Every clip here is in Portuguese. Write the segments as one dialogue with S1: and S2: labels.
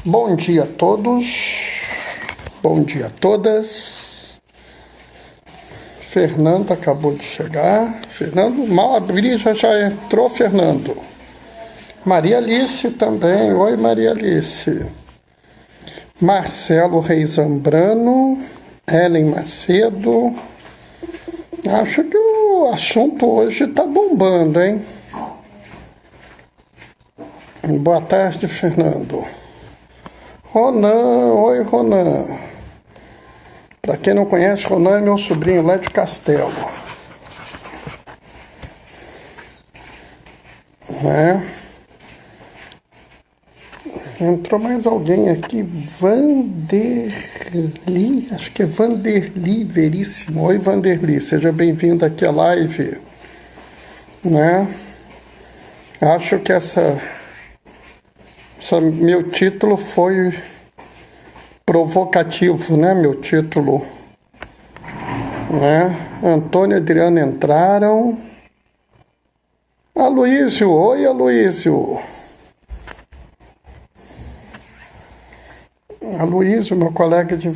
S1: Bom dia a todos, bom dia a todas. Fernando acabou de chegar. Fernando, mal abri, já entrou Fernando. Maria Alice também. Oi, Maria Alice. Marcelo Reis Zambrano, Ellen Macedo. Acho que o assunto hoje tá bombando, hein? Boa tarde, Fernando. Ronan, oi Ronan. Para quem não conhece, Ronan é meu sobrinho lá de Castelo. Entrou mais alguém aqui, Vanderli, acho que é Vanderli Veríssimo. Oi Vanderli, seja bem-vindo aqui à live. Acho que meu título foi provocativo, meu título, Antônio e Adriano entraram. Aloísio, oi Aloísio. Aloísio, meu colega de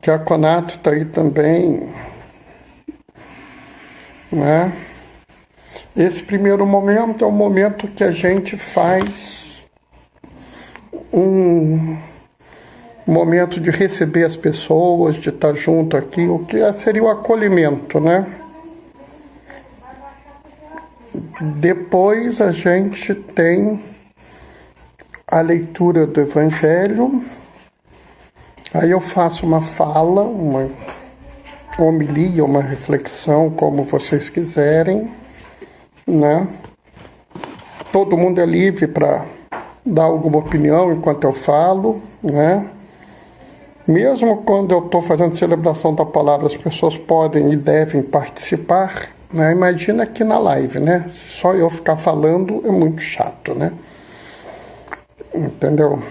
S1: diaconato, está aí também, Esse primeiro momento é o momento que a gente faz um momento de receber as pessoas, de estar junto aqui, o que seria o acolhimento, Depois a gente tem a leitura do Evangelho, aí eu faço uma fala, uma homilia, uma reflexão, como vocês quiserem, Todo mundo é livre para dar alguma opinião enquanto eu falo, Mesmo quando eu estou fazendo celebração da palavra, as pessoas podem e devem participar, Imagina aqui na live, Só eu ficar falando é muito chato, Entendeu?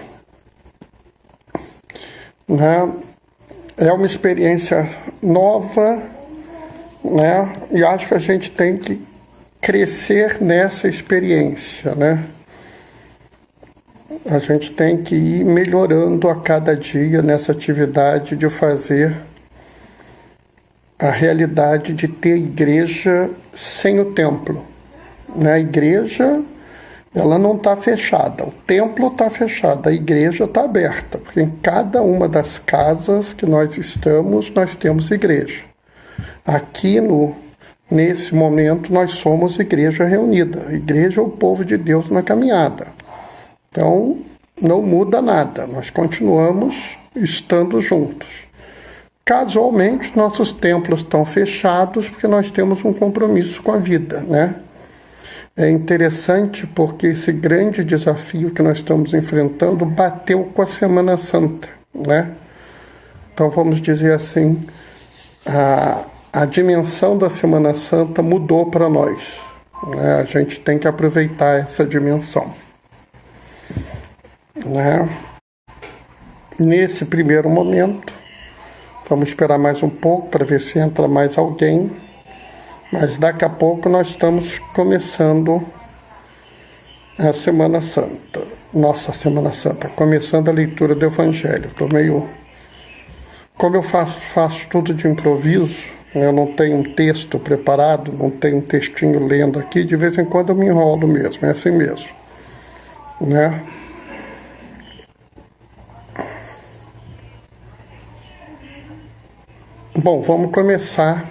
S1: É uma experiência nova, E acho que a gente tem que crescer nessa experiência, A gente tem que ir melhorando a cada dia nessa atividade de fazer a realidade de ter igreja sem o templo. A igreja, ela não está fechada, o templo está fechado, a igreja está aberta, porque em cada uma das casas que nós estamos, nós temos igreja. Aqui nesse momento nós somos igreja reunida, a igreja é o povo de Deus na caminhada. Então, não muda nada, nós continuamos estando juntos. Casualmente, nossos templos estão fechados porque nós temos um compromisso com a vida, É interessante porque esse grande desafio que nós estamos enfrentando bateu com a Semana Santa, Então, vamos dizer assim, a dimensão da Semana Santa mudou para nós, A gente tem que aproveitar essa dimensão. Nesse primeiro momento, vamos esperar mais um pouco para ver se entra mais alguém, mas daqui a pouco nós estamos começando a Semana Santa, nossa Semana Santa, começando a leitura do Evangelho. Como eu faço tudo de improviso, eu não tenho um texto preparado, não tenho um textinho lendo aqui, de vez em quando eu me enrolo mesmo, é assim mesmo, Bom, vamos começar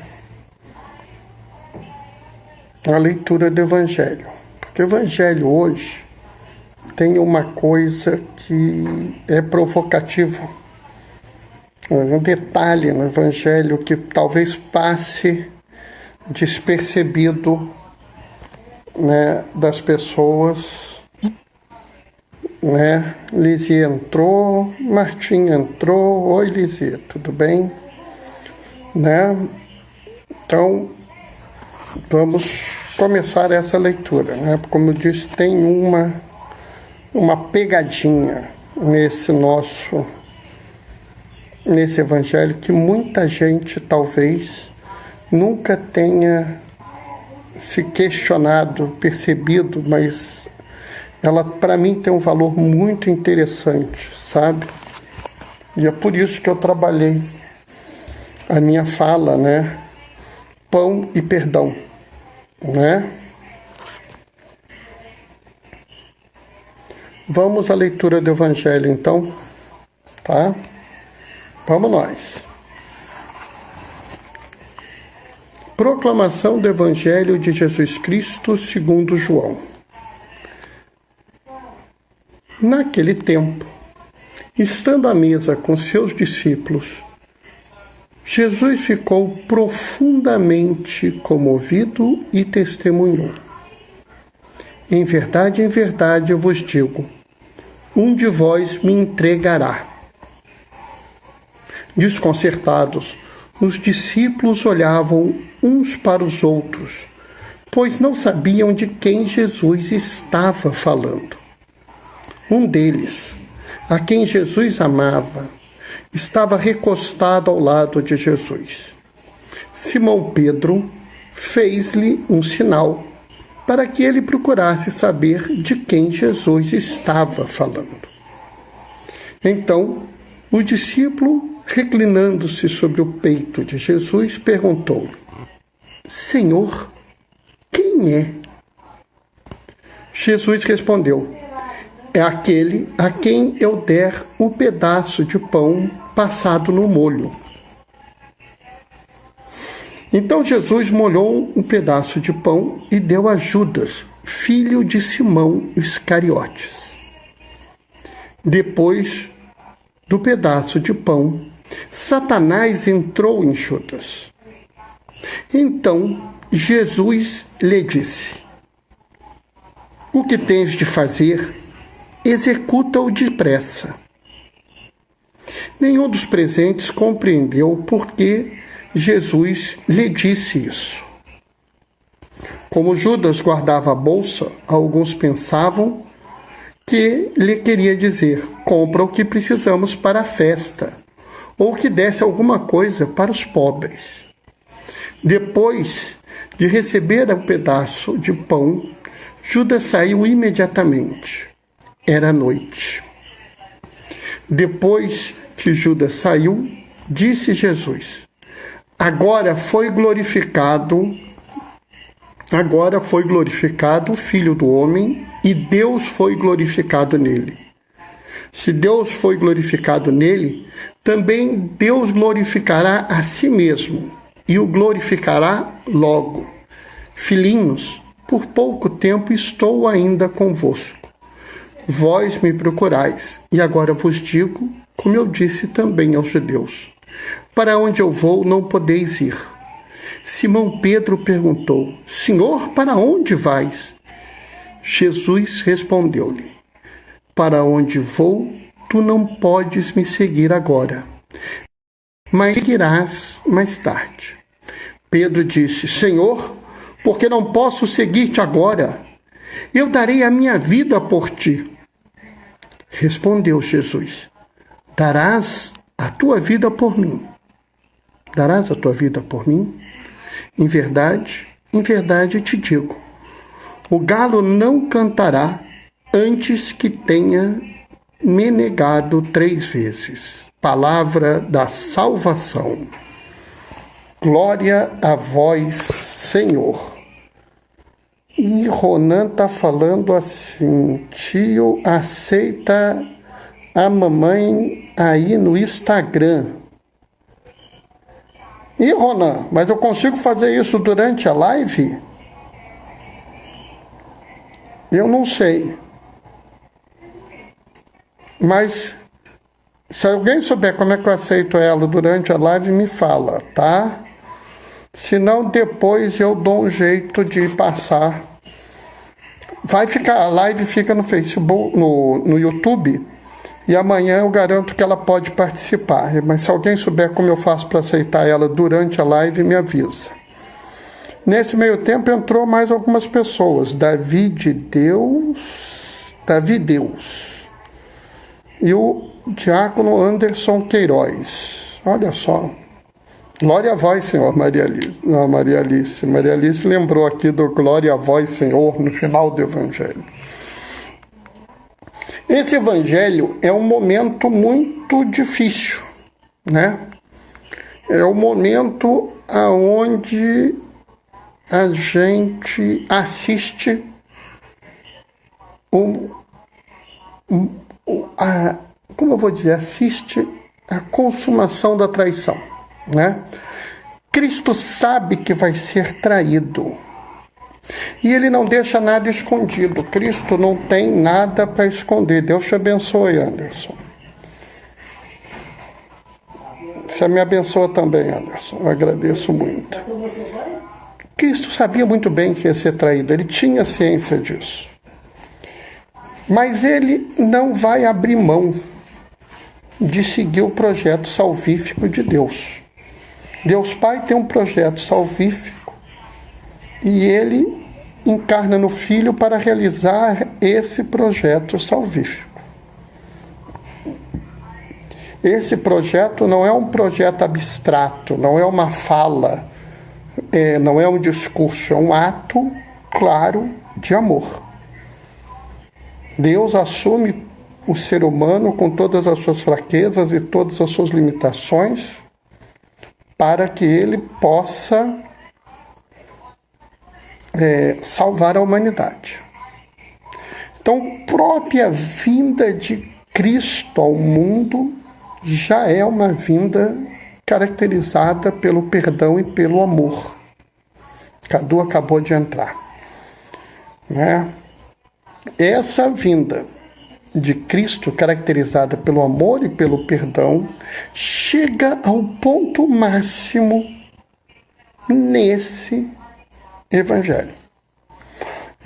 S1: a leitura do Evangelho. Porque o Evangelho hoje tem uma coisa que é provocativo. Um detalhe no Evangelho que talvez passe despercebido das pessoas. Lizie entrou, Martim entrou. Oi, Lizie, tudo bem? Então, vamos começar essa leitura, Como eu disse, tem uma pegadinha nesse Evangelho que muita gente talvez nunca tenha se questionado, percebido, mas ela para mim tem um valor muito interessante, sabe? E é por isso que eu trabalhei a minha fala, né? Pão e perdão, né? Vamos à leitura do Evangelho, então, tá? Vamos nós. Proclamação do Evangelho de Jesus Cristo segundo João. Naquele tempo, estando à mesa com seus discípulos, Jesus ficou profundamente comovido e testemunhou: em verdade, eu vos digo, um de vós me entregará. Desconcertados, os discípulos olhavam uns para os outros, pois não sabiam de quem Jesus estava falando. Um deles, a quem Jesus amava, estava recostado ao lado de Jesus. Simão Pedro fez-lhe um sinal para que ele procurasse saber de quem Jesus estava falando. Então, o discípulo, reclinando-se sobre o peito de Jesus, perguntou: Senhor, quem é? Jesus respondeu: é aquele a quem eu der o pedaço de pão passado no molho. Então Jesus molhou um pedaço de pão e deu a Judas, filho de Simão Iscariotes. Depois do pedaço de pão, Satanás entrou em Judas. Então Jesus lhe disse: o que tens de fazer, executa-o depressa. Nenhum dos presentes compreendeu por que Jesus lhe disse isso. Como Judas guardava a bolsa, alguns pensavam que lhe queria dizer: compra o que precisamos para a festa, ou que desse alguma coisa para os pobres. Depois de receber um pedaço de pão, Judas saiu imediatamente. Era noite. Depois que Judas saiu, disse Jesus: Agora foi glorificado o Filho do Homem, e Deus foi glorificado nele. Se Deus foi glorificado nele, também Deus glorificará a si mesmo, e o glorificará logo. Filhinhos, por pouco tempo estou ainda convosco. Vós me procurais, e agora vos digo, como eu disse também aos judeus: para onde eu vou, não podeis ir. Simão Pedro perguntou: Senhor, para onde vais? Jesus respondeu-lhe: para onde vou, tu não podes me seguir agora, mas seguirás mais tarde. Pedro disse: Senhor, porque não posso seguir-te agora? Eu darei a minha vida por ti. Respondeu Jesus: darás a tua vida por mim. Darás a tua vida por mim? Em verdade te digo, o galo não cantará antes que tenha me negado 3 vezes. Palavra da salvação. Glória a vós, Senhor. E Ronan tá falando assim: tio, aceita a mamãe aí no Instagram. E Ronan, mas eu consigo fazer isso durante a live? Eu não sei. Mas se alguém souber como é que eu aceito ela durante a live, me fala, tá? Senão depois eu dou um jeito de passar. Vai ficar, a live fica no Facebook, no YouTube. E amanhã eu garanto que ela pode participar. Mas se alguém souber como eu faço para aceitar ela durante a live, me avisa. Nesse meio tempo entrou mais algumas pessoas. Davi Deus. E o diácono Anderson Queiroz. Olha só. Glória a vós, Senhor, Maria Alice. Não, Maria Alice lembrou aqui do Glória a vós, Senhor, no final do Evangelho. Esse evangelho é um momento muito difícil, né? É o momento aonde a gente assiste como eu vou dizer, assiste a consumação da traição, né? Cristo sabe que vai ser traído. E ele não deixa nada escondido. Cristo não tem nada para esconder. Deus te abençoe, Anderson. Você me abençoa também, Anderson. Eu agradeço muito. Cristo sabia muito bem que ia ser traído. Ele tinha ciência disso. Mas ele não vai abrir mão de seguir o projeto salvífico de Deus. Deus Pai tem um projeto salvífico e ele encarna no Filho para realizar esse projeto salvífico. Esse projeto não é um projeto abstrato, não é uma fala, não é um discurso, é um ato claro de amor. Deus assume o ser humano com todas as suas fraquezas e todas as suas limitações para que ele possa salvar a humanidade. Então, a própria vinda de Cristo ao mundo já é uma vinda caracterizada pelo perdão e pelo amor. Cadu acabou de entrar, né? Essa vinda de Cristo, caracterizada pelo amor e pelo perdão, chega ao ponto máximo nesse evangelho.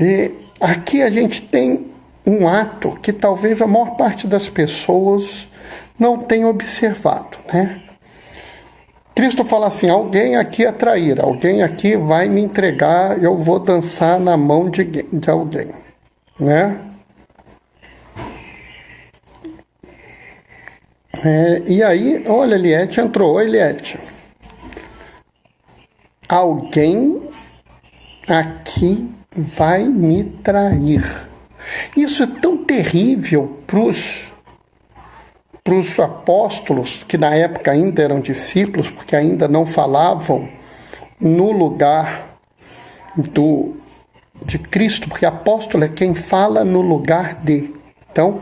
S1: E aqui a gente tem um ato que talvez a maior parte das pessoas não tenha observado, né? Cristo fala assim: alguém aqui é traíra, alguém aqui vai me entregar, eu vou dançar na mão de alguém, né? E aí, olha, Eliette entrou. Oi, Eliette. Alguém aqui vai me trair. Isso é tão terrível para os apóstolos, que na época ainda eram discípulos, porque ainda não falavam no lugar de Cristo, porque apóstolo é quem fala no lugar de. Então,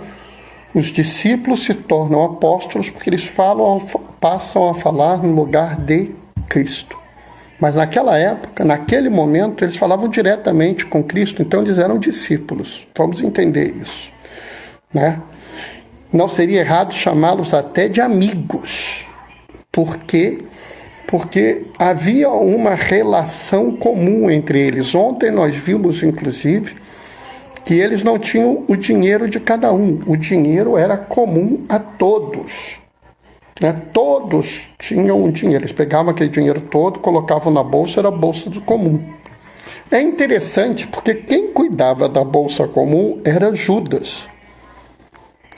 S1: os discípulos se tornam apóstolos porque eles passam a falar no lugar de Cristo. Mas naquela época, naquele momento, eles falavam diretamente com Cristo, então eles eram discípulos. Vamos entender isso, né? Não seria errado chamá-los até de amigos, porque havia uma relação comum entre eles. Ontem nós vimos, inclusive, que eles não tinham o dinheiro de cada um. O dinheiro era comum a todos, né? Todos tinham o dinheiro. Eles pegavam aquele dinheiro todo, colocavam na bolsa, era a bolsa do comum. É interessante porque quem cuidava da bolsa comum era Judas,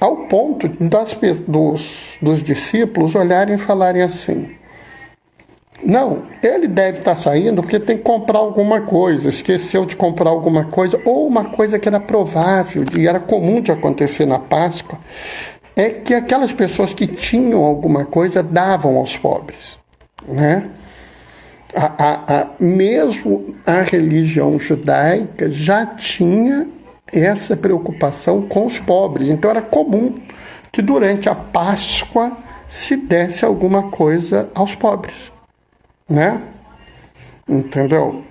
S1: ao ponto dos discípulos olharem e falarem assim: não, ele deve estar saindo porque tem que comprar alguma coisa, esqueceu de comprar alguma coisa, ou uma coisa que era provável e era comum de acontecer na Páscoa, é que aquelas pessoas que tinham alguma coisa davam aos pobres, né? Mesmo a religião judaica já tinha essa preocupação com os pobres, então era comum que durante a Páscoa se desse alguma coisa aos pobres, né? Entendeu?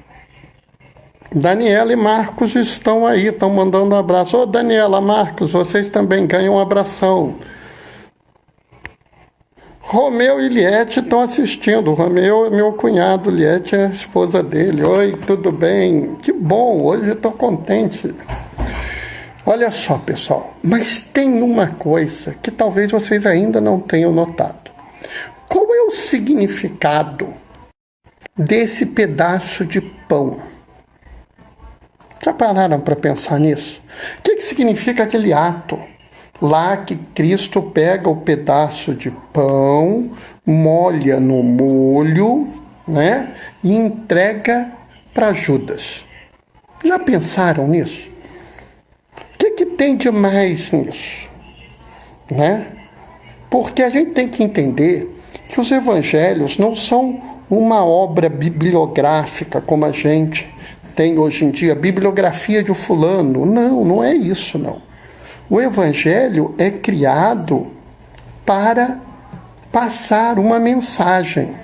S1: Daniela e Marcos estão aí, estão mandando um abraço. Ô, Daniela, Marcos, vocês também ganham um abração. Romeu e Liette estão assistindo. Romeu é meu cunhado, Liette é a esposa dele. Oi, tudo bem? Que bom, hoje eu estou contente. Olha só, pessoal, mas tem uma coisa que talvez vocês ainda não tenham notado. Qual é o significado desse pedaço de pão? Já pararam para pensar nisso? O que significa aquele ato lá que Cristo pega o pedaço de pão, molha no molho, né, e entrega para Judas? Já pensaram nisso? O que tem de mais nisso? Né? Porque a gente tem que entender que os evangelhos não são uma obra bibliográfica como a gente tem hoje em dia, bibliografia de fulano. Não, não é isso, não. O evangelho é criado para passar uma mensagem.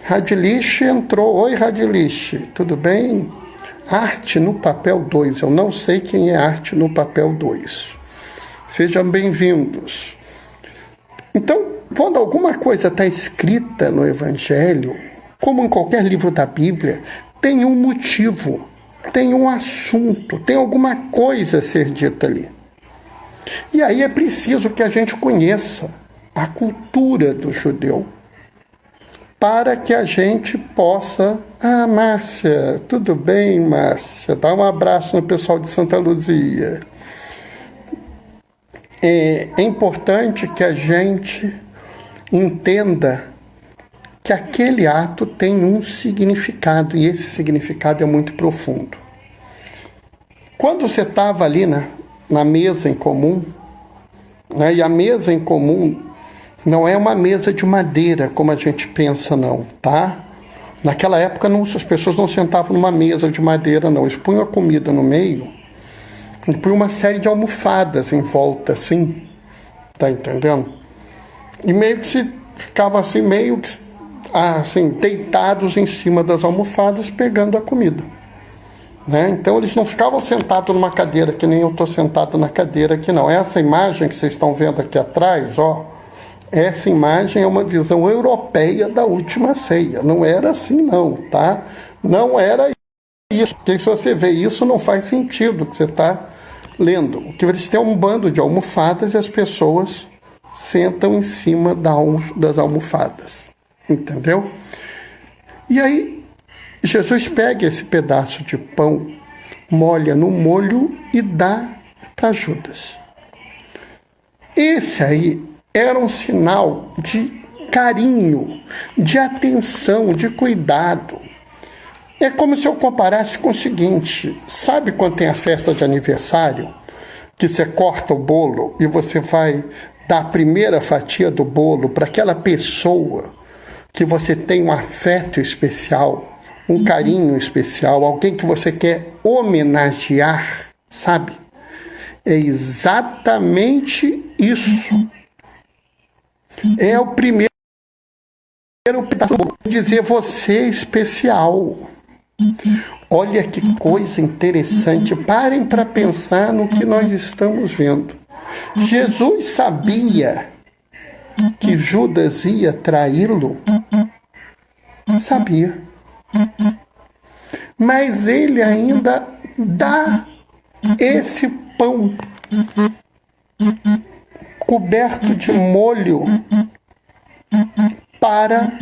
S1: Radilish entrou. Oi, Radilish, tudo bem? Arte no papel 2. Eu não sei quem é arte no papel 2. Sejam bem-vindos. Então, quando alguma coisa está escrita no Evangelho, como em qualquer livro da Bíblia, tem um motivo, tem um assunto, tem alguma coisa a ser dita ali. E aí é preciso que a gente conheça a cultura do judeu para que a gente possa... Ah, Márcia, tudo bem, Márcia? Dá um abraço no pessoal de Santa Luzia. É importante que a gente entenda que aquele ato tem um significado, e esse significado é muito profundo. Quando você estava ali na mesa em comum, né, e a mesa em comum não é uma mesa de madeira, como a gente pensa, não, tá? Naquela época as pessoas não sentavam numa mesa de madeira, não. Eles punham a comida no meio e punham uma série de almofadas em volta, assim, tá entendendo? E meio que se ficava assim, meio que assim, deitados em cima das almofadas, pegando a comida. Né? Então eles não ficavam sentados numa cadeira, que nem eu estou sentado na cadeira aqui, não. Essa imagem que vocês estão vendo aqui atrás, ó, essa imagem é uma visão europeia da última ceia. Não era assim, não, tá? Não era isso. Porque se você vê isso, não faz sentido o que você está lendo. Porque eles têm um bando de almofadas e as pessoas sentam em cima das almofadas. Entendeu? E aí, Jesus pega esse pedaço de pão, molha no molho e dá para Judas. Esse aí era um sinal de carinho, de atenção, de cuidado. É como se eu comparasse com o seguinte: sabe quando tem a festa de aniversário, que você corta o bolo e você vai dar a primeira fatia do bolo para aquela pessoa que você tem um afeto especial, um carinho especial, alguém que você quer homenagear, sabe? É exatamente isso. É o primeiro pedaço do bolo, dizer você é especial. Olha que coisa interessante. Parem para pensar no que nós estamos vendo. Jesus sabia que Judas ia traí-lo? Sabia. Mas ele ainda dá esse pão coberto de molho para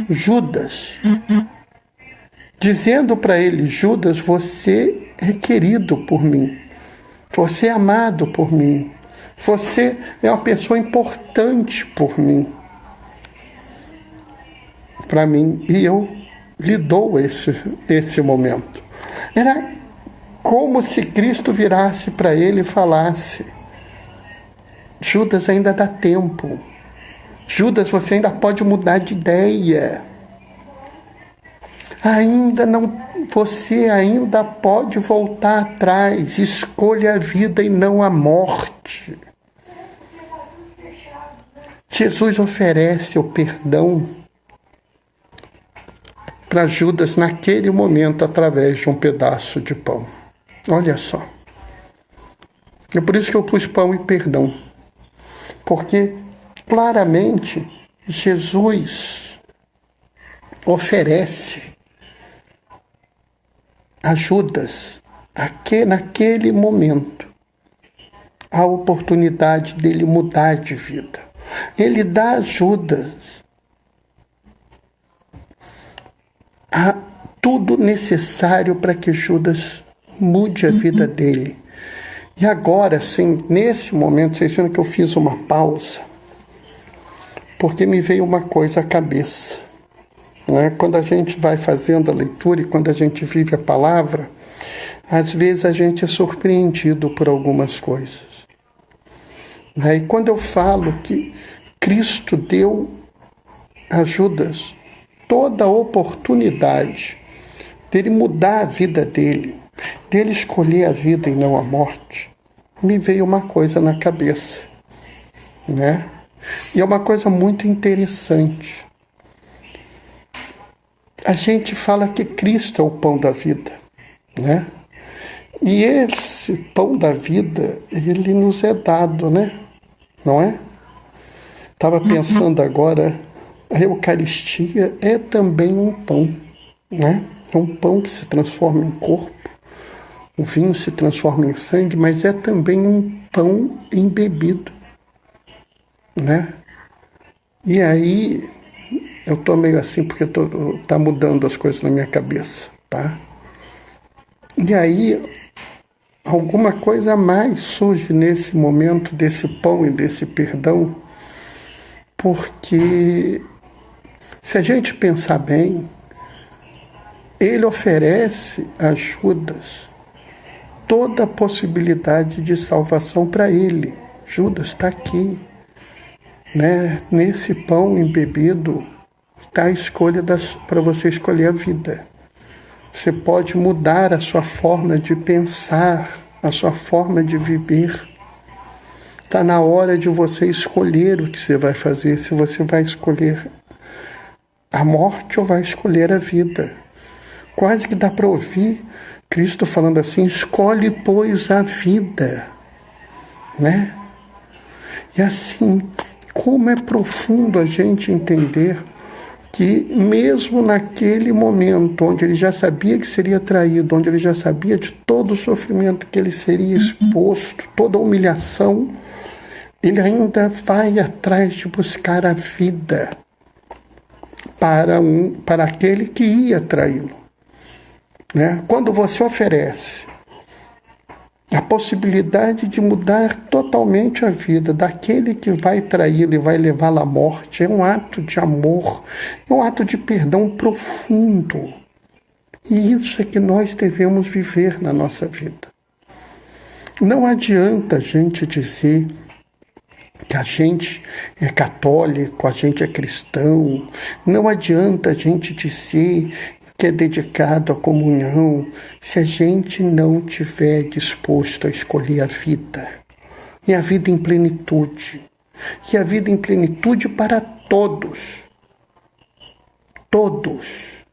S1: Judas, dizendo para ele: Judas, você é querido por mim, você é amado por mim, você é uma pessoa importante por mim, para mim, e eu lhe dou esse momento. Era como se Cristo virasse para ele e falasse: Judas, ainda dá tempo. Judas, você ainda pode mudar de ideia. Você ainda pode voltar atrás. Escolha a vida e não a morte. Jesus oferece o perdão para Judas naquele momento através de um pedaço de pão. Olha só. É por isso que eu pus pão e perdão. Porque claramente Jesus oferece a Judas, naquele momento, a oportunidade dele mudar de vida. Ele dá a Judas tudo necessário para que Judas mude a vida dele. E agora, sim, nesse momento, vocês viram que eu fiz uma pausa, porque me veio uma coisa à cabeça. Né? Quando a gente vai fazendo a leitura e quando a gente vive a palavra, às vezes a gente é surpreendido por algumas coisas. E quando eu falo que Cristo deu a Judas toda a oportunidade dele mudar a vida dele escolher a vida e não a morte, me veio uma coisa na cabeça, né? E é uma coisa muito interessante. A gente fala que Cristo é o pão da vida, né? E esse pão da vida, ele nos é dado, né? Não é? Estava pensando agora, a Eucaristia é também um pão, né? É um pão que se transforma em corpo, o vinho se transforma em sangue, mas é também um pão embebido, né? E aí, eu estou meio assim porque tá mudando as coisas na minha cabeça, tá? E aí, alguma coisa a mais surge nesse momento desse pão e desse perdão, porque se a gente pensar bem, ele oferece a Judas toda a possibilidade de salvação para ele. Judas está aqui, né? Nesse pão embebido está a escolha para você escolher a vida. Você pode mudar a sua forma de pensar, a sua forma de viver. Está na hora de você escolher o que você vai fazer, se você vai escolher a morte ou vai escolher a vida. Quase que dá para ouvir Cristo falando assim: escolhe, pois, a vida, né? E assim, como é profundo a gente entender que mesmo naquele momento onde ele já sabia que seria traído, onde ele já sabia de todo o sofrimento que ele seria exposto, toda a humilhação, ele ainda vai atrás de buscar a vida para aquele que ia traí-lo. Né? Quando você oferece a possibilidade de mudar totalmente a vida daquele que vai traí-lo e vai levá-lo à morte, é um ato de amor, é um ato de perdão profundo. E isso é que nós devemos viver na nossa vida. Não adianta a gente dizer que a gente é católico, a gente é cristão, não adianta a gente dizer que é dedicado à comunhão, se a gente não tiver disposto a escolher a vida. E a vida em plenitude. E a vida em plenitude para todos. Todos.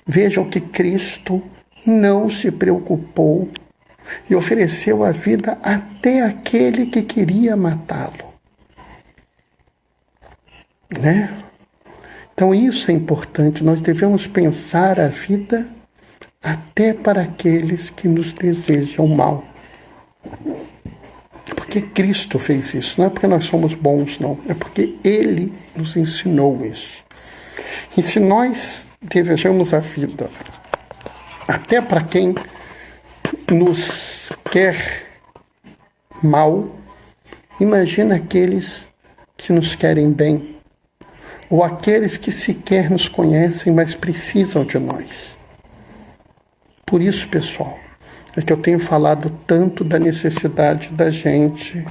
S1: Vejam que Cristo não se preocupou e ofereceu a vida até aquele que queria matá-lo. Né? Então isso é importante, nós devemos pensar a vida até para aqueles que nos desejam mal. Porque Cristo fez isso, não é porque nós somos bons, não, é porque Ele nos ensinou isso. E se nós desejamos a vida até para quem nos quer mal, imagina aqueles que nos querem bem, ou aqueles que sequer nos conhecem, mas precisam de nós. Por isso, pessoal, é que eu tenho falado tanto da necessidade da gente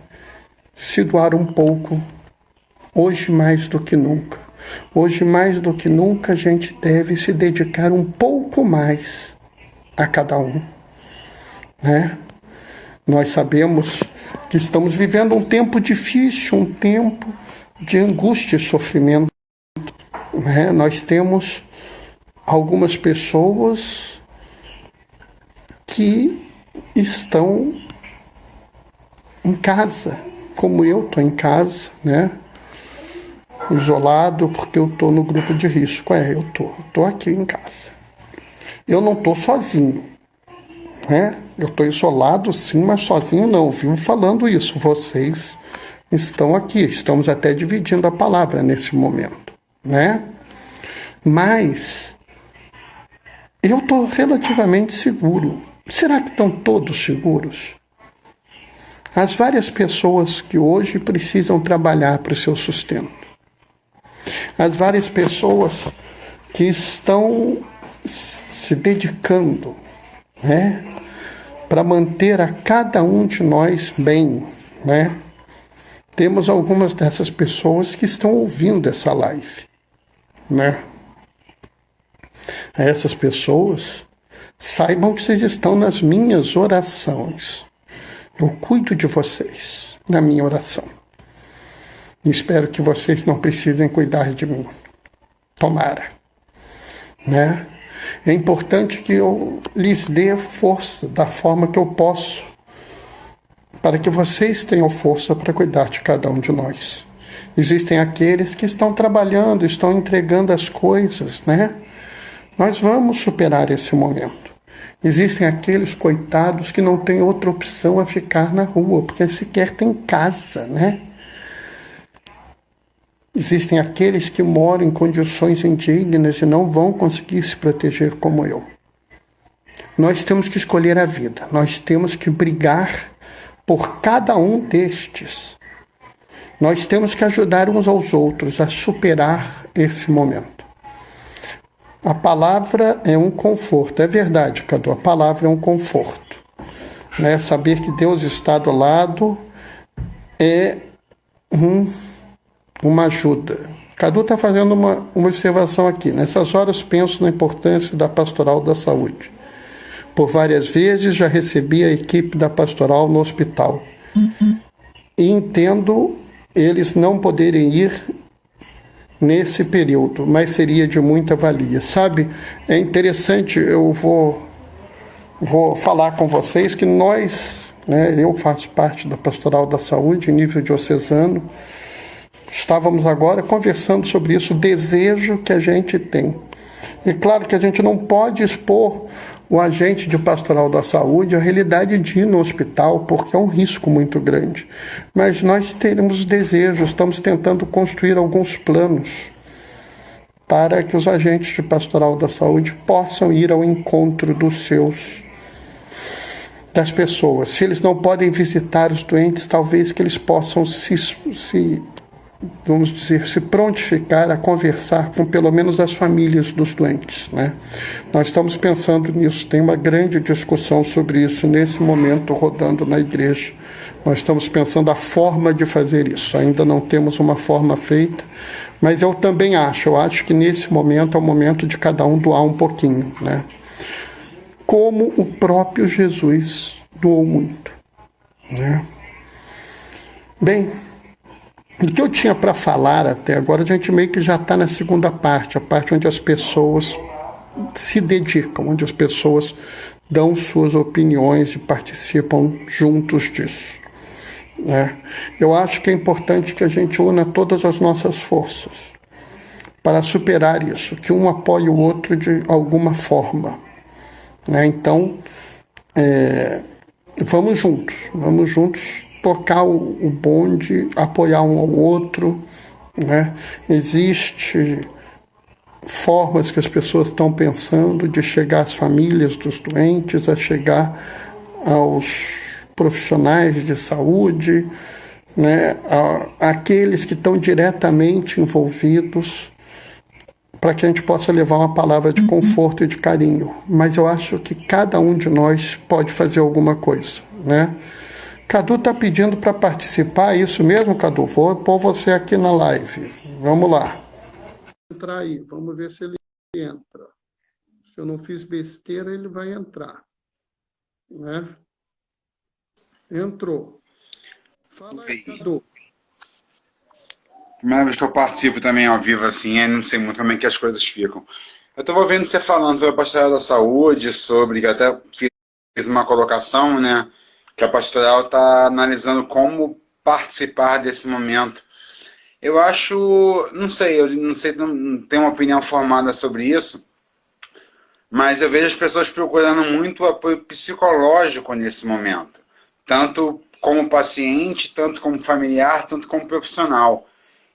S1: se doar um pouco, hoje mais do que nunca. Hoje mais do que nunca a gente deve se dedicar um pouco mais a cada um, né? Nós sabemos que estamos vivendo um tempo difícil, um tempo de angústia e sofrimento. Nós temos algumas pessoas que estão em casa, como eu estou em casa, né? Isolado porque eu estou no grupo de risco. Eu estou aqui em casa. Eu não estou sozinho, né? Eu estou isolado sim, mas sozinho não. Eu vivo falando isso. Vocês estão aqui, estamos até dividindo a palavra nesse momento, né? Mas eu estou relativamente seguro. Será que estão todos seguros? As várias pessoas que hoje precisam trabalhar para o seu sustento. As várias pessoas que estão se dedicando, né, para manter a cada um de nós bem, né? Temos algumas dessas pessoas que estão ouvindo essa live, né? Essas pessoas, saibam que vocês estão nas minhas orações. Eu cuido de vocês na minha oração. E espero que vocês não precisem cuidar de mim. Tomara, né? É importante que eu lhes dê força da forma que eu posso, para que vocês tenham força para cuidar de cada um de nós. Existem aqueles que estão trabalhando, estão entregando as coisas, né? Nós vamos superar esse momento. Existem aqueles coitados que não têm outra opção a ficar na rua, porque sequer tem casa, né? Existem aqueles que moram em condições indignas e não vão conseguir se proteger como eu. Nós temos que escolher a vida, nós temos que brigar por cada um destes. Nós temos que ajudar uns aos outros a superar esse momento. A palavra é um conforto, é verdade, Cadu, a palavra é um conforto. Né? Saber que Deus está do lado é uma ajuda. Cadu está fazendo uma observação aqui. Nessas horas penso na importância da pastoral da saúde. Por várias vezes já recebi a equipe da pastoral no hospital. E entendo eles não poderem ir nesse período, mas seria de muita valia. Sabe, é interessante, eu vou falar com vocês que nós, né, eu faço parte da pastoral da saúde em nível diocesano. Estávamos agora conversando sobre isso, o desejo que a gente tem. E claro que a gente não pode expor o agente de pastoral da saúde à realidade de ir no hospital, porque é um risco muito grande. Mas nós teremos desejos, estamos tentando construir alguns planos para que os agentes de pastoral da saúde possam ir ao encontro das pessoas. Se eles não podem visitar os doentes, talvez que eles possam vamos dizer, se prontificar a conversar com pelo menos as famílias dos doentes, né? Nós estamos pensando nisso, tem uma grande discussão sobre isso nesse momento rodando na igreja. Nós estamos pensando a forma de fazer isso, ainda não temos uma forma feita, mas eu também acho que nesse momento é o momento de cada um doar um pouquinho, né? Como o próprio Jesus doou muito, né? Bem, o que eu tinha para falar até agora, a gente meio que já está na segunda parte, a parte onde as pessoas se dedicam, onde as pessoas dão suas opiniões e participam juntos disso, né? Eu acho que é importante que a gente una todas as nossas forças para superar isso, que um apoie o outro de alguma forma, né? Então, vamos juntos tocar o bonde, apoiar um ao outro, né? Existe formas que as pessoas estão pensando de chegar às famílias dos doentes, a chegar aos profissionais de saúde, né? Aqueles que estão diretamente envolvidos, para que a gente possa levar uma palavra de conforto e de carinho. Mas eu acho que cada um de nós pode fazer alguma coisa, né? Cadu está pedindo para participar, é isso mesmo, Cadu? Vou pôr você aqui na live. Vamos lá. Entrar aí, vamos ver se ele entra. Se eu não fiz besteira, ele vai entrar, né? Entrou. Fala aí, Cadu.
S2: Primeira vez que eu participo também ao vivo assim, eu não sei muito como é que as coisas ficam. Eu estava ouvindo você falando sobre a pastoral da saúde, sobre, que até fiz uma colocação, né? Que a pastoral está analisando como participar desse momento. Eu acho, não sei, não tenho uma opinião formada sobre isso, mas eu vejo as pessoas procurando muito apoio psicológico nesse momento, tanto como paciente, tanto como familiar, tanto como profissional.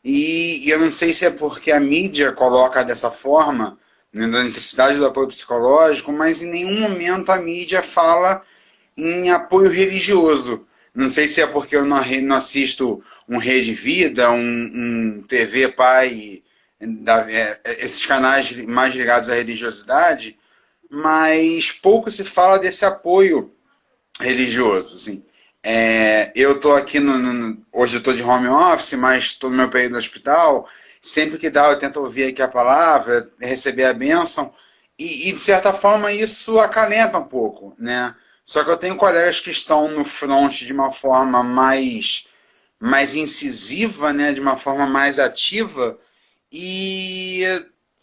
S2: E eu não sei se é porque a mídia coloca dessa forma, né, da necessidade do apoio psicológico, mas em nenhum momento a mídia fala em apoio religioso. Não sei se é porque eu não assisto um Rede Vida, um TV Pai, esses canais mais ligados à religiosidade, mas pouco se fala desse apoio religioso, assim. Eu tô aqui hoje eu tô de home office, mas estou no meu período no hospital. Sempre que dá, eu tento ouvir aqui a palavra, receber a bênção, de certa forma isso acalenta um pouco, né? Só que eu tenho colegas que estão no front de uma forma mais incisiva, né? De uma forma mais ativa, e,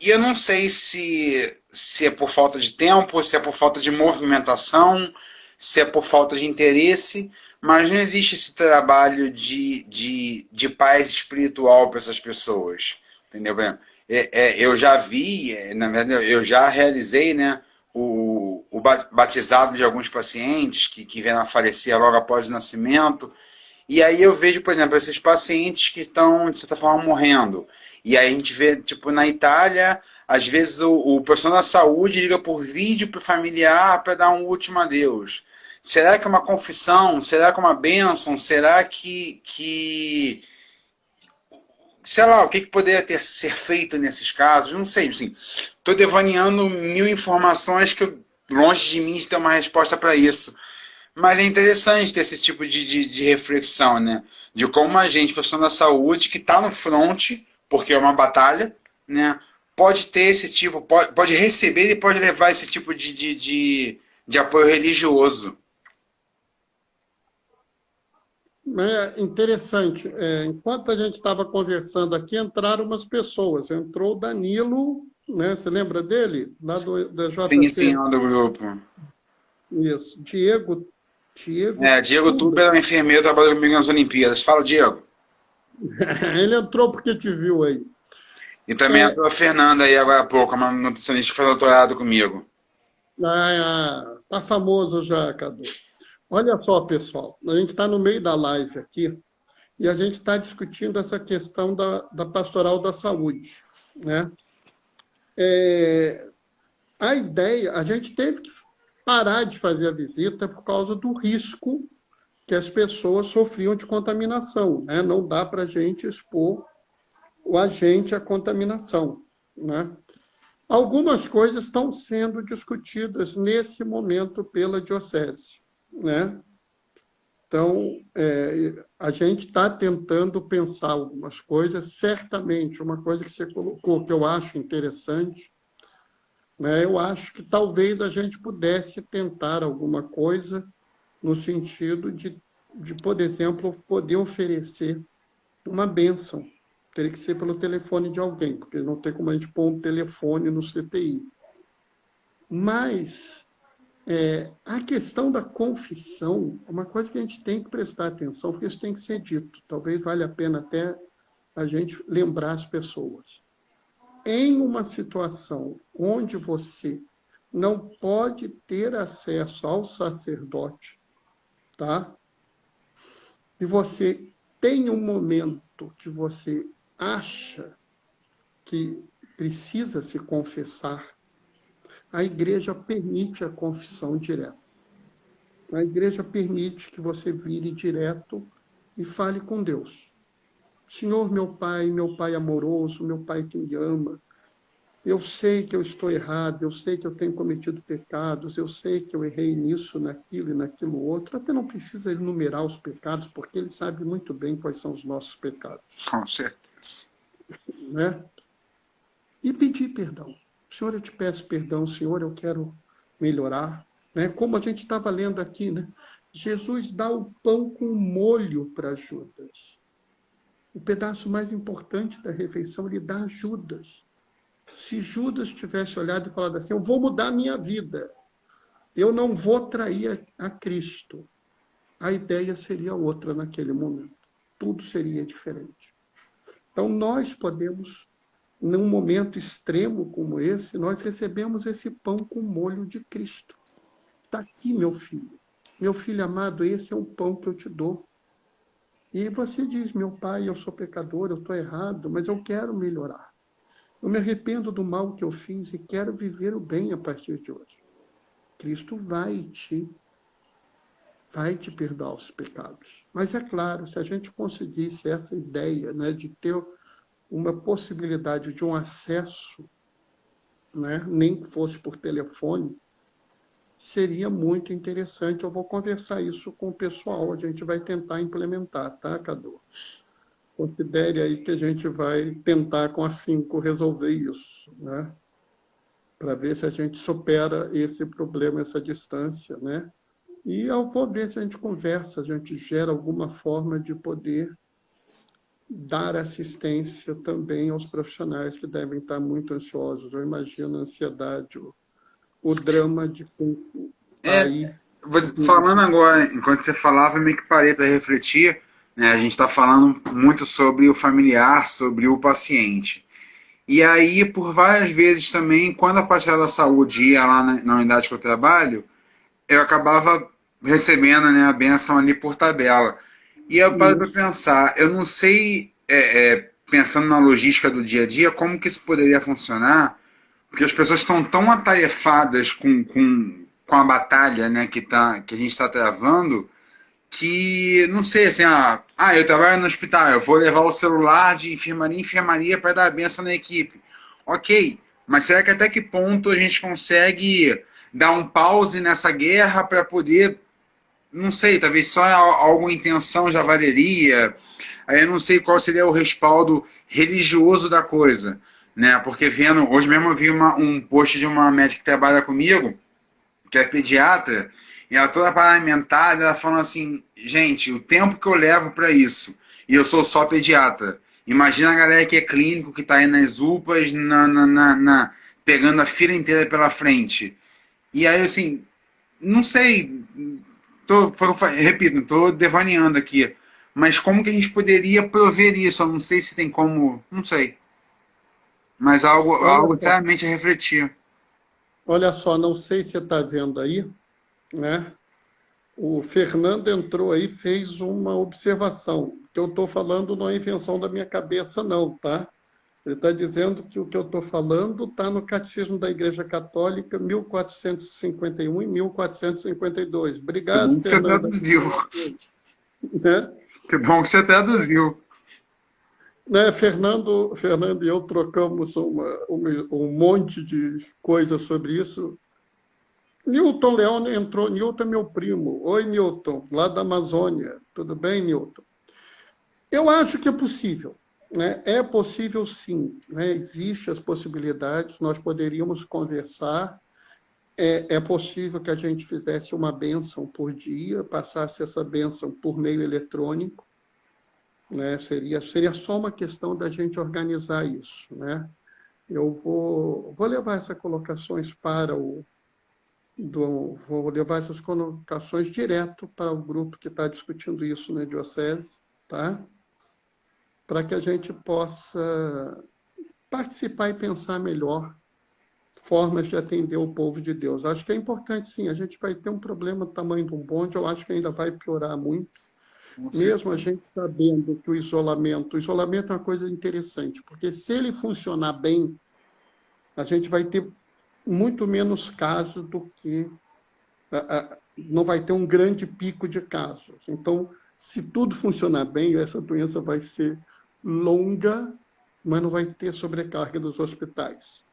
S2: e eu não sei se é por falta de tempo, se é por falta de movimentação, se é por falta de interesse, mas não existe esse trabalho de paz espiritual para essas pessoas. Entendeu? Eu já vi, na verdade, eu já realizei, né, o batizado de alguns pacientes que vieram a falecer logo após o nascimento. E aí eu vejo, por exemplo, esses pacientes que estão, de certa forma, morrendo. E aí a gente vê, tipo, na Itália, às vezes o profissional da saúde liga por vídeo para o familiar para dar um último adeus. Será que é uma confissão? Será que é uma bênção? Será que sei lá, o que poderia ser feito nesses casos? Não sei, assim, estou devaneando mil informações que longe de mim de ter uma resposta para isso. Mas é interessante ter esse tipo de reflexão, né? De como a gente, profissional da saúde, que está no front, porque é uma batalha, né? Pode ter esse tipo, pode receber e pode levar esse tipo de apoio religioso.
S1: É interessante. Enquanto a gente estava conversando aqui, entraram umas pessoas. Entrou o Danilo, né? Você lembra dele? Lá da
S2: Sim, sim,
S1: JC.
S2: do grupo.
S1: Isso. Diego
S2: Diego
S1: Tuber.
S2: Tuber é um enfermeiro, trabalha comigo nas Olimpíadas. Fala, Diego.
S1: Ele entrou porque te viu aí.
S2: E também
S1: É,
S2: entrou a Fernanda aí agora há pouco, uma nutricionista que faz doutorado comigo.
S1: tá famoso já, Cadu. Olha só, pessoal, a gente está no meio da live aqui e a gente está discutindo essa questão da pastoral da saúde, né? A ideia, a gente teve que parar de fazer a visita por causa do risco que as pessoas sofriam de contaminação, né? Não dá para a gente expor o agente à contaminação, né? Algumas coisas estão sendo discutidas nesse momento pela diocese, né? Então, a gente está tentando pensar algumas coisas. Certamente, uma coisa que você colocou que eu acho interessante, né? Eu acho que talvez a gente pudesse tentar alguma coisa no sentido de, por exemplo, poder oferecer uma bênção. Teria que ser pelo telefone de alguém, porque não tem como a gente pôr um telefone no CTI. Mas a questão da confissão é uma coisa que a gente tem que prestar atenção, porque isso tem que ser dito. Talvez valha a pena até a gente lembrar as pessoas. Em uma situação onde você não pode ter acesso ao sacerdote, tá? E você tem um momento que você acha que precisa se confessar, a igreja permite a confissão direta. A igreja permite que você vire direto e fale com Deus. Senhor, meu pai amoroso, meu pai que me ama, eu sei que eu estou errado, eu sei que eu tenho cometido pecados, eu sei que eu errei nisso, naquilo e naquilo outro. Até não precisa enumerar os pecados, porque ele sabe muito bem quais são os nossos pecados.
S2: Com certeza.
S1: Né? E pedir perdão. Senhor, eu te peço perdão, Senhor, eu quero melhorar. Né? Como a gente estava lendo aqui, né? Jesus dá o pão com molho para Judas. O pedaço mais importante da refeição, ele dá a Judas. Se Judas tivesse olhado e falado assim, eu vou mudar a minha vida, eu não vou trair a Cristo, a ideia seria outra naquele momento. Tudo seria diferente. Então, nós podemos, num momento extremo como esse, nós recebemos esse pão com molho de Cristo. Está aqui, meu filho. Meu filho amado, esse é o pão que eu te dou. E você diz, meu pai, eu sou pecador, eu estou errado, mas eu quero melhorar. Eu me arrependo do mal que eu fiz e quero viver o bem a partir de hoje. Cristo vai te perdoar os pecados. Mas é claro, se a gente conseguisse essa ideia, né, de ter uma possibilidade de um acesso, né, nem que fosse por telefone, seria muito interessante. Eu vou conversar isso com o pessoal, a gente vai tentar implementar, tá, Cadu? Considere aí que a gente vai tentar com afinco resolver isso, né? Para ver se a gente supera esse problema, essa distância, né? E eu vou ver se a gente conversa, a gente gera alguma forma de poder dar assistência também aos profissionais que devem estar muito ansiosos. Eu imagino a ansiedade, o drama de quem está
S2: É,
S1: aí.
S2: falando agora, enquanto você falava, eu meio que parei para refletir, né? A gente está falando muito sobre o familiar, sobre o paciente. E aí, por várias vezes também, quando a parcela da saúde ia lá na unidade que eu trabalho, eu acabava recebendo, né, a benção ali por tabela. E eu paro para
S1: Isso.
S2: pensar, eu não sei, pensando na logística do dia a dia, como que isso poderia funcionar, porque as pessoas estão tão atarefadas com a batalha, né, que a gente está travando, que, não sei, assim, eu trabalho no hospital, eu vou levar o celular de enfermaria em enfermaria para dar a benção na equipe. Ok, mas será que até que ponto a gente consegue dar um pause nessa guerra para poder, não sei, talvez só alguma intenção já valeria, aí eu não sei qual seria o respaldo religioso da coisa, né, porque hoje mesmo eu vi um post de uma médica que trabalha comigo, que é pediatra, e ela toda parlamentada, ela falando assim, gente, o tempo que eu levo para isso, e eu sou só pediatra. Imagina a galera que é clínico, que está aí nas UPAs, pegando a fila inteira pela frente. E aí, assim, não sei, repito, estou devaneando aqui, mas como que a gente poderia prover isso? Eu não sei se tem como, não sei, mas
S1: Olha
S2: algo
S1: só,
S2: realmente a refletir.
S1: olha só, não sei se você está vendo aí, né? O Fernando entrou aí e fez uma observação. O que eu estou falando não é invenção da minha cabeça, não, tá? Ele está dizendo que o que eu estou falando está no Catecismo da Igreja Católica, 1451 e 1452.
S2: Que bom
S1: Obrigado,
S2: que você
S1: Fernando.
S2: traduziu.
S1: Né?
S2: Que bom que você traduziu.
S1: Né, Fernando e eu trocamos um monte de coisas sobre isso. Newton Leão entrou. Newton é meu primo. Oi, Newton, lá da Amazônia. Tudo bem, Newton? Eu acho que é possível. Né? É possível, sim. Né? Existem as possibilidades, nós poderíamos conversar. É possível que a gente fizesse uma bênção por dia, passasse essa bênção por meio eletrônico. Né? Seria só uma questão da gente organizar isso. Né? Eu vou levar essas colocações vou levar essas colocações direto para o grupo que está discutindo isso na Diocese, tá? Para que a gente possa participar e pensar melhor formas de atender o povo de Deus. Acho que é importante, sim, a gente vai ter um problema do tamanho de um bonde, eu acho que ainda vai piorar muito,
S2: Com
S1: mesmo a
S2: certeza.
S1: gente sabendo que o isolamento é uma coisa interessante, porque se ele funcionar bem, a gente vai ter muito menos casos do que não vai ter um grande pico de casos. Então, se tudo funcionar bem, essa doença vai ser longa, mas não vai ter sobrecarga dos hospitais.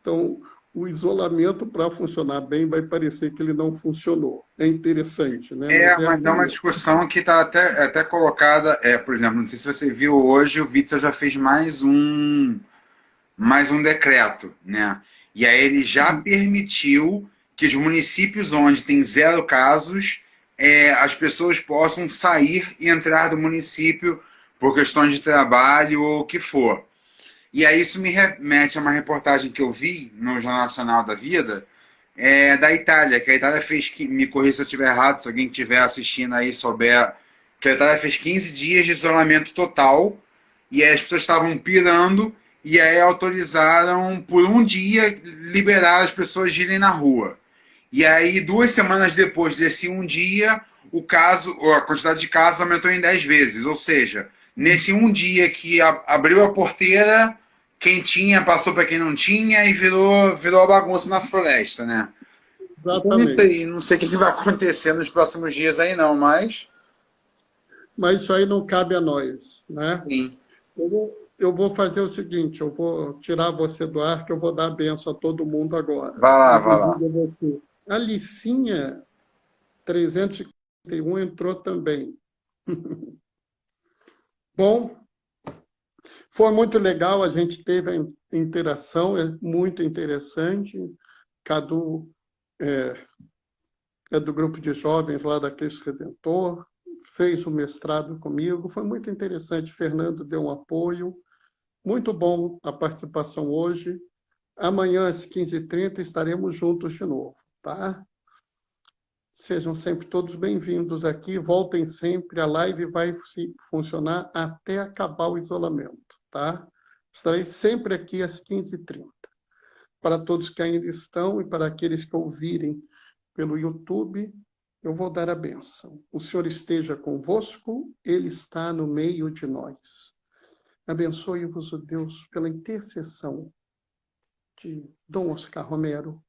S1: Então, o isolamento, para funcionar bem, vai parecer que ele não funcionou. É interessante, né? Mas é
S2: Mas é
S1: assim
S2: uma
S1: mesmo.
S2: discussão que está até colocada, por exemplo, não sei se você viu hoje, o Witzel já fez mais um decreto, né? E aí ele já permitiu que os municípios onde tem 0 casos, as pessoas possam sair e entrar do município por questões de trabalho ou o que for. E aí isso me remete a uma reportagem que eu vi no Jornal Nacional da Vida, da Itália, que a Itália fez, me corrija se eu estiver errado, se alguém estiver assistindo aí souber, que a Itália fez 15 dias de isolamento total, e aí as pessoas estavam pirando, e aí autorizaram por um dia liberar as pessoas de irem na rua. E aí 2 semanas depois desse um dia, a quantidade de casos aumentou em 10 vezes, ou seja, nesse um dia que abriu a porteira, quem tinha passou para quem não tinha e virou a bagunça na floresta, né? Então não sei,
S1: Exatamente.
S2: não sei o que vai acontecer nos próximos dias aí não, mas
S1: Mas isso aí não cabe a nós, né?
S2: sim.
S1: Eu vou fazer o seguinte, eu vou tirar você do ar, que eu vou dar a benção a todo mundo agora,
S2: Vai lá, vai lá.
S1: inclusive a você. A Licinha 351 entrou também. Bom, foi muito legal, a gente teve a interação, é muito interessante. Cadu é do grupo de jovens lá da Cristo Redentor, fez o mestrado comigo, foi muito interessante. Fernando deu um apoio, muito bom a participação hoje. Amanhã às 15h30 estaremos juntos de novo, tá? Sejam sempre todos bem-vindos aqui, voltem sempre, a live vai funcionar até acabar o isolamento, tá? Estarei sempre aqui às 15h30. Para todos que ainda estão e para aqueles que ouvirem pelo YouTube, eu vou dar a bênção. O Senhor esteja convosco, Ele está no meio de nós. Abençoe-vos o Deus pela intercessão de Dom Oscar Romero,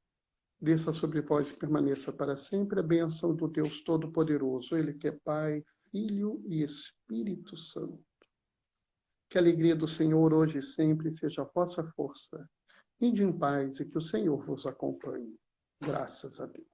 S1: desça sobre vós e permaneça para sempre a bênção do Deus Todo-Poderoso, Ele que é Pai, Filho e Espírito Santo. Que a alegria do Senhor hoje e sempre seja a vossa força. Ide em paz e que o Senhor vos acompanhe. Graças a Deus.